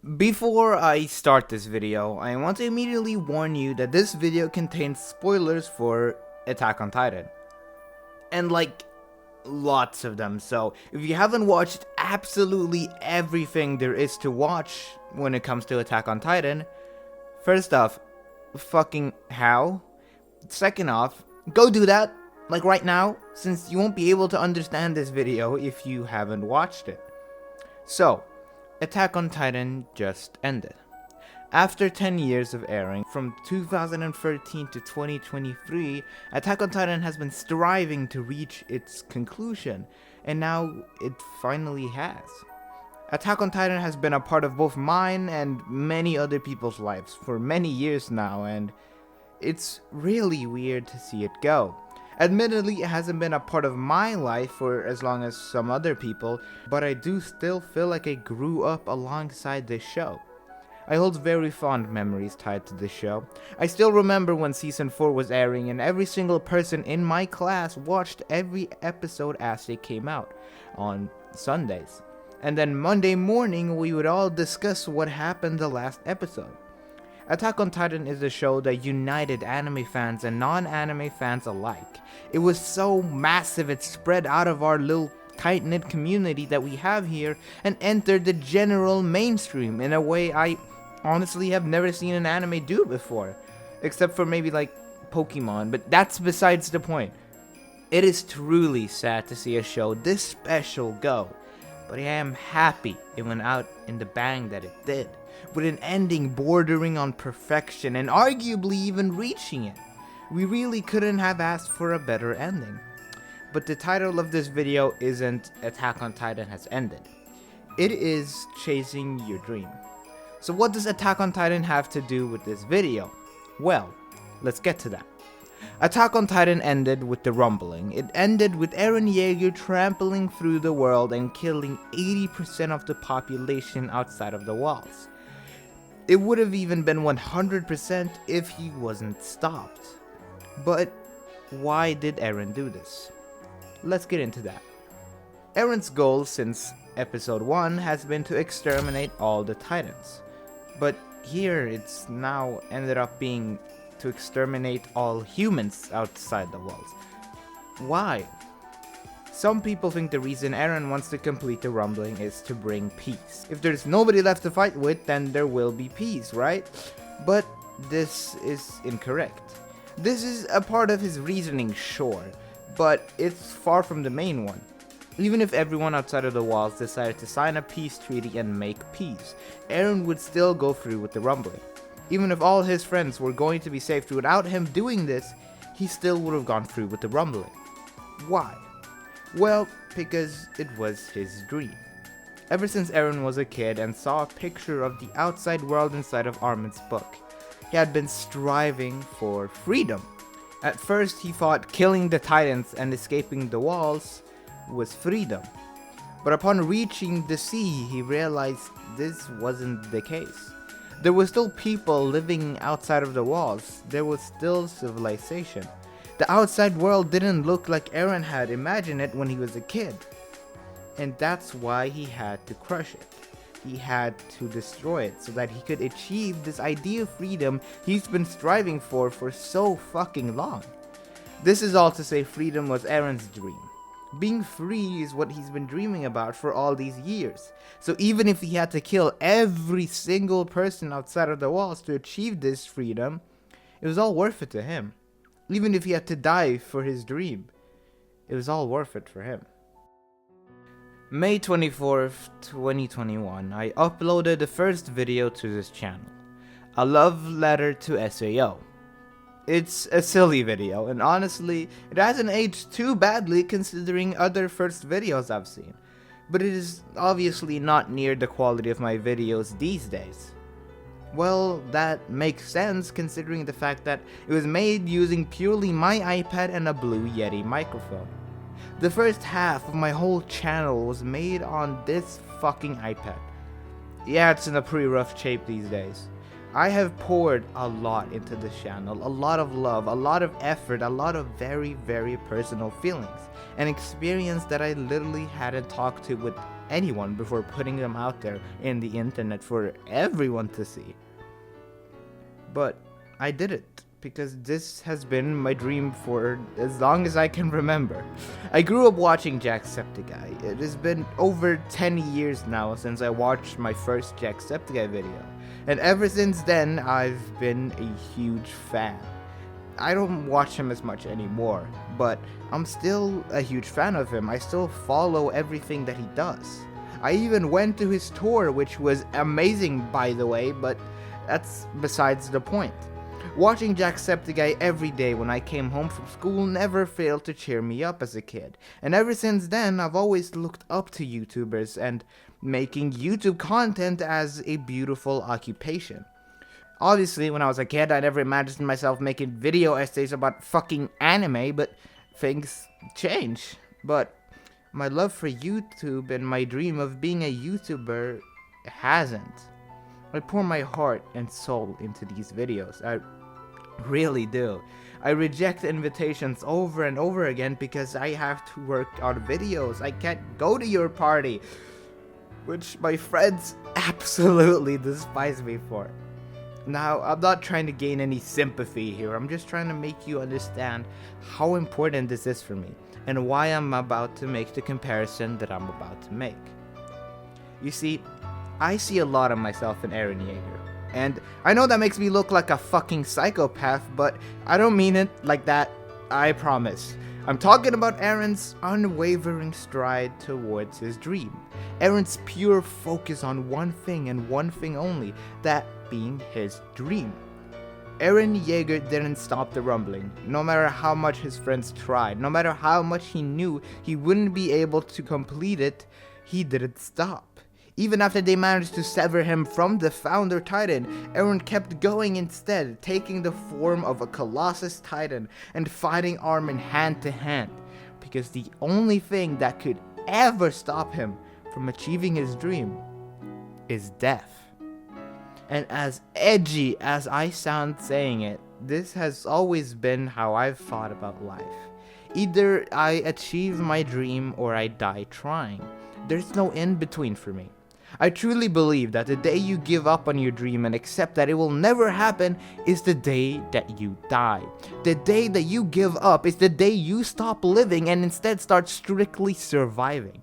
Before I start this video, I want to immediately warn you that this video contains spoilers for Attack on Titan. And lots of them, so if you haven't watched absolutely everything there is to watch when it comes to Attack on Titan, first off, fucking how? Second off, go do that, right now, since you won't be able to understand this video if you haven't watched it. So, Attack on Titan just ended. After 10 years of airing, from 2013 to 2023, Attack on Titan has been striving to reach its conclusion, and now it finally has. Attack on Titan has been a part of both mine and many other people's lives for many years now, and it's really weird to see it go. Admittedly, it hasn't been a part of my life for as long as some other people, but I do still feel like I grew up alongside this show. I hold very fond memories tied to this show. I still remember when season 4 was airing and every single person in my class watched every episode as they came out on Sundays. And then Monday morning we would all discuss what happened the last episode. Attack on Titan is a show that united anime fans and non-anime fans alike. It was so massive it spread out of our little tight-knit community that we have here and entered the general mainstream in a way I honestly have never seen an anime do before. Except for maybe Pokemon, but that's besides the point. It is truly sad to see a show this special go, but I am happy it went out in the bang that it did, with an ending bordering on perfection and arguably even reaching it. We really couldn't have asked for a better ending. But the title of this video isn't Attack on Titan has ended. It is Chasing Your Dream. So what does Attack on Titan have to do with this video? Well, let's get to that. Attack on Titan ended with the rumbling. It ended with Eren Yeager trampling through the world and killing 80% of the population outside of the walls. It would have even been 100% if he wasn't stopped. But why did Eren do this? Let's get into that. Eren's goal since episode 1 has been to exterminate all the Titans. But here it's now ended up being to exterminate all humans outside the walls. Why? Some people think the reason Eren wants to complete the rumbling is to bring peace. If there's nobody left to fight with, then there will be peace, right? But this is incorrect. This is a part of his reasoning, sure, but it's far from the main one. Even if everyone outside of the walls decided to sign a peace treaty and make peace, Eren would still go through with the rumbling. Even if all his friends were going to be saved without him doing this, he still would have gone through with the rumbling. Why? Well, because it was his dream. Ever since Eren was a kid and saw a picture of the outside world inside of Armin's book, he had been striving for freedom. At first, he thought killing the Titans and escaping the walls was freedom. But upon reaching the sea, he realized this wasn't the case. There were still people living outside of the walls. There was still civilization. The outside world didn't look like Eren had imagined it when he was a kid. And that's why he had to crush it. He had to destroy it so that he could achieve this idea of freedom he's been striving for so fucking long. This is all to say freedom was Eren's dream. Being free is what he's been dreaming about for all these years. So even if he had to kill every single person outside of the walls to achieve this freedom, it was all worth it to him. Even if he had to die for his dream, it was all worth it for him. May 24th, 2021, I uploaded the first video to this channel, a love letter to SAO. It's a silly video, and honestly, it hasn't aged too badly considering other first videos I've seen, but it is obviously not near the quality of my videos these days. Well, that makes sense considering the fact that it was made using purely my iPad and a Blue Yeti microphone. The first half of my whole channel was made on this fucking iPad. Yeah, it's in a pretty rough shape these days. I have poured a lot into this channel, a lot of love, a lot of effort, a lot of very, very personal feelings, an experience that I literally hadn't talked to with anyone before putting them out there in the internet for everyone to see. But I did it because this has been my dream for as long as I can remember. I grew up watching Jacksepticeye. It has been over 10 years now since I watched my first Jacksepticeye video, and ever since then I've been a huge fan. I don't watch him as much anymore, but I'm still a huge fan of him. I still follow everything that he does. I even went to his tour, which was amazing, by the way, but that's besides the point. Watching Jacksepticeye every day when I came home from school never failed to cheer me up as a kid, and ever since then I've always looked up to YouTubers and making YouTube content as a beautiful occupation. Obviously, when I was a kid, I never imagined myself making video essays about fucking anime, but things change. But my love for YouTube and my dream of being a YouTuber hasn't. I pour my heart and soul into these videos. I really do. I reject invitations over and over again because I have to work on videos. I can't go to your party, which my friends absolutely despise me for. Now, I'm not trying to gain any sympathy here. I'm just trying to make you understand how important this is for me and why I'm about to make the comparison that I'm about to make. You see, I see a lot of myself in Eren Yeager. And I know that makes me look like a fucking psychopath, but I don't mean it like that, I promise. I'm talking about Eren's unwavering stride towards his dream. Eren's pure focus on one thing and one thing only, that being his dream. Eren Yeager didn't stop the rumbling, no matter how much his friends tried, no matter how much he knew he wouldn't be able to complete it, he didn't stop. Even after they managed to sever him from the Founder Titan, Eren kept going instead, taking the form of a Colossus Titan and fighting Armin hand to hand, because the only thing that could ever stop him from achieving his dream is death. And as edgy as I sound saying it, this has always been how I've thought about life. Either I achieve my dream or I die trying. There's no in between for me. I truly believe that the day you give up on your dream and accept that it will never happen is the day that you die. The day that you give up is the day you stop living and instead start strictly surviving.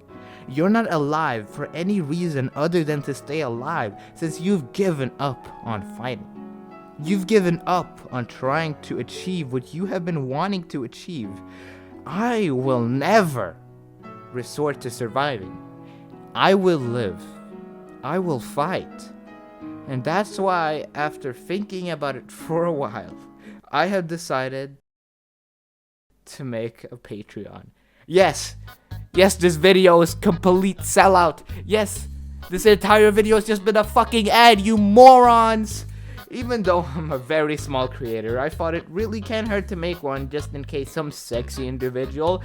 You're not alive for any reason other than to stay alive, since you've given up on fighting. You've given up on trying to achieve what you have been wanting to achieve. I will never resort to surviving. I will live. I will fight. And that's why, after thinking about it for a while, I have decided to make a Patreon. Yes, this video is complete sellout. Yes, this entire video has just been a fucking ad, you morons. Even though I'm a very small creator, I thought it really can't hurt to make one just in case some sexy individual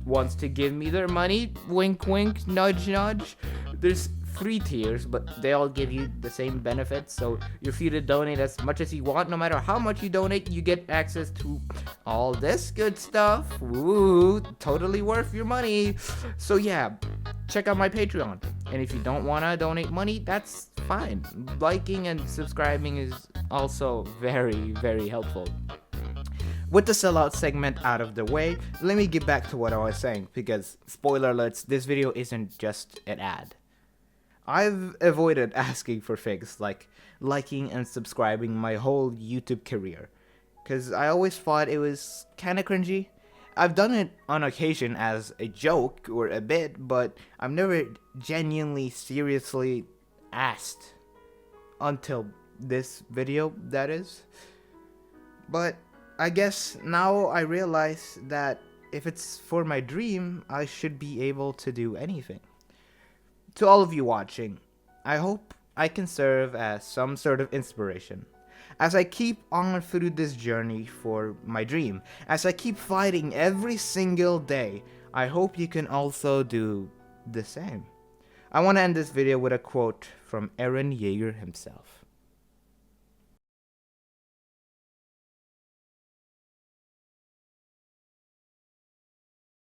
wants to give me their money. Wink wink, nudge nudge. There's 3 tiers, but they all give you the same benefits, so you're free to donate as much as you want. No matter how much you donate, you get access to all this good stuff. Woo, totally worth your money. So yeah, check out my Patreon. And if you don't want to donate money, that's fine. Liking and subscribing is also very, very helpful. With the sellout segment out of the way, let me get back to what I was saying, because spoiler alerts, this video isn't just an ad. I've avoided asking for things like liking and subscribing my whole YouTube career, because I always thought it was kinda cringy. I've done it on occasion as a joke or a bit, but I've never genuinely, seriously asked. Until this video, that is. But I guess now I realize that if it's for my dream, I should be able to do anything. To all of you watching, I hope I can serve as some sort of inspiration. As I keep on through this journey for my dream, as I keep fighting every single day, I hope you can also do the same. I want to end this video with a quote from Eren Yeager himself.